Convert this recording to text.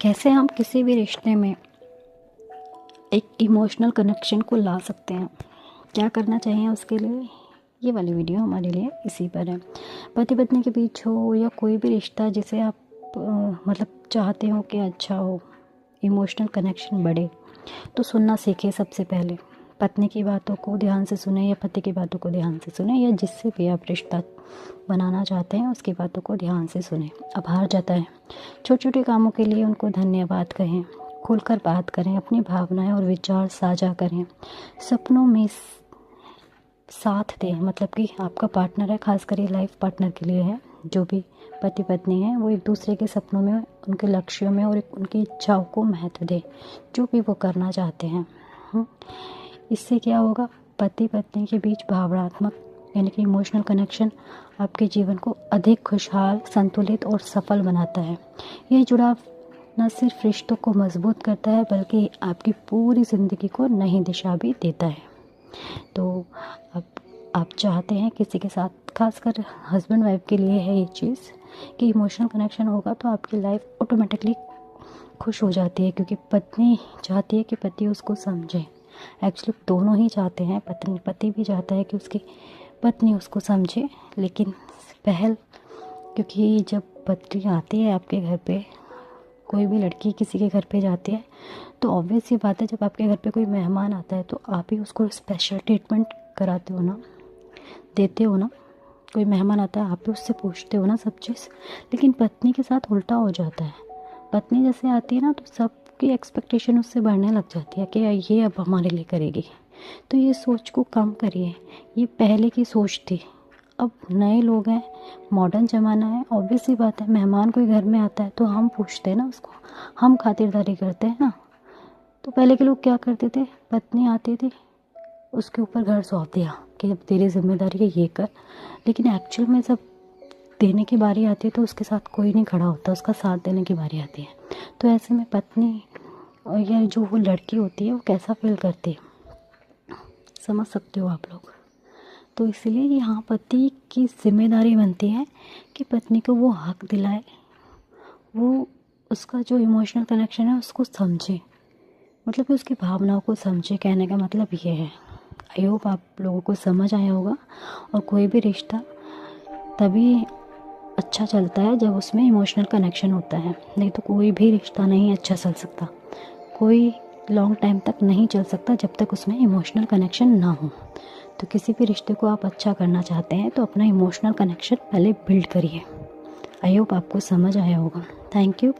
कैसे हम किसी भी रिश्ते में एक इमोशनल कनेक्शन को ला सकते हैं, क्या करना चाहिए उसके लिए, ये वाली वीडियो हमारे लिए इसी पर है। पति पत्नी के बीच हो या कोई भी रिश्ता जिसे आप मतलब चाहते हो कि अच्छा हो, इमोशनल कनेक्शन बढ़े, तो सुनना सीखें। सबसे पहले पत्नी की बातों को ध्यान से सुने या पति की बातों को ध्यान से सुने, या जिससे भी आप रिश्ता बनाना चाहते हैं उसकी बातों को ध्यान से सुने। आभार जताएं, छोटे छोटे कामों के लिए उनको धन्यवाद कहें, खुलकर बात करें, अपनी भावनाएं और विचार साझा करें। सपनों में साथ दें, मतलब कि आपका पार्टनर है, खासकर ये लाइफ पार्टनर के लिए है। जो भी पति पत्नी है वो एक दूसरे के सपनों में, उनके लक्ष्यों में और उनकी इच्छाओं को महत्व दें, जो भी वो करना चाहते हैं। इससे क्या होगा, पति पत्नी के बीच भावनात्मक यानी कि इमोशनल कनेक्शन आपके जीवन को अधिक खुशहाल, संतुलित और सफल बनाता है। यह जुड़ाव न सिर्फ रिश्तों को मजबूत करता है बल्कि आपकी पूरी ज़िंदगी को नई दिशा भी देता है। तो अब आप चाहते हैं किसी के साथ, खासकर हस्बैंड वाइफ के लिए है ये चीज़ कि इमोशनल कनेक्शन होगा तो आपकी लाइफ ऑटोमेटिकली खुश हो जाती है, क्योंकि पत्नी चाहती है कि पति उसको समझे। एक्चुअली दोनों ही चाहते हैं, पति भी चाहता है कि उसकी पत्नी उसको समझे, लेकिन पहल, क्योंकि जब पत्नी आती है आपके घर पे, कोई भी लड़की किसी के घर पे जाती है तो ऑब्वियस सी बात है, जब आपके घर पे कोई मेहमान आता है तो आप ही उसको स्पेशल ट्रीटमेंट कराते हो ना, देते हो ना। कोई मेहमान आता है आप ही उससे पूछते हो ना सब चीज़। लेकिन पत्नी के साथ उल्टा हो जाता है। पत्नी जैसे आती है ना तो सबकी एक्सपेक्टेशन उससे बढ़ने लग जाती है कि ये अब हमारे लिए करेगी। तो ये सोच को कम करिए, ये पहले की सोच थी। अब नए लोग हैं, मॉडर्न ज़माना है, ऑब्वियस सी बात है, मेहमान कोई घर में आता है तो हम पूछते हैं ना उसको, हम खातिरदारी करते हैं ना। तो पहले के लोग क्या करते थे, पत्नी आती थी उसके ऊपर घर सौंप दिया कि अब तेरी जिम्मेदारी है, ये कर। लेकिन एक्चुअल में जब देने की बारी आती है तो उसके साथ कोई नहीं खड़ा होता, उसका साथ देने की बारी आती है। तो ऐसे में पत्नी या जो वो लड़की होती है वो कैसा फील करती है, समझ सकते हो आप लोग। तो इसलिए यहाँ पति की जिम्मेदारी बनती है कि पत्नी को वो हक दिलाए, वो उसका जो इमोशनल कनेक्शन है उसको समझे, मतलब कि उसकी भावनाओं को समझे। कहने का मतलब ये है। आई होप आप लोगों को समझ आया होगा। और कोई भी रिश्ता तभी अच्छा चलता है जब उसमें इमोशनल कनेक्शन होता है, नहीं तो कोई भी रिश्ता नहीं अच्छा चल सकता, कोई लॉन्ग टाइम तक नहीं चल सकता जब तक उसमें इमोशनल कनेक्शन ना हो। तो किसी भी रिश्ते को आप अच्छा करना चाहते हैं तो अपना इमोशनल कनेक्शन पहले बिल्ड करिए। आई होप आपको समझ आया होगा। Thank you.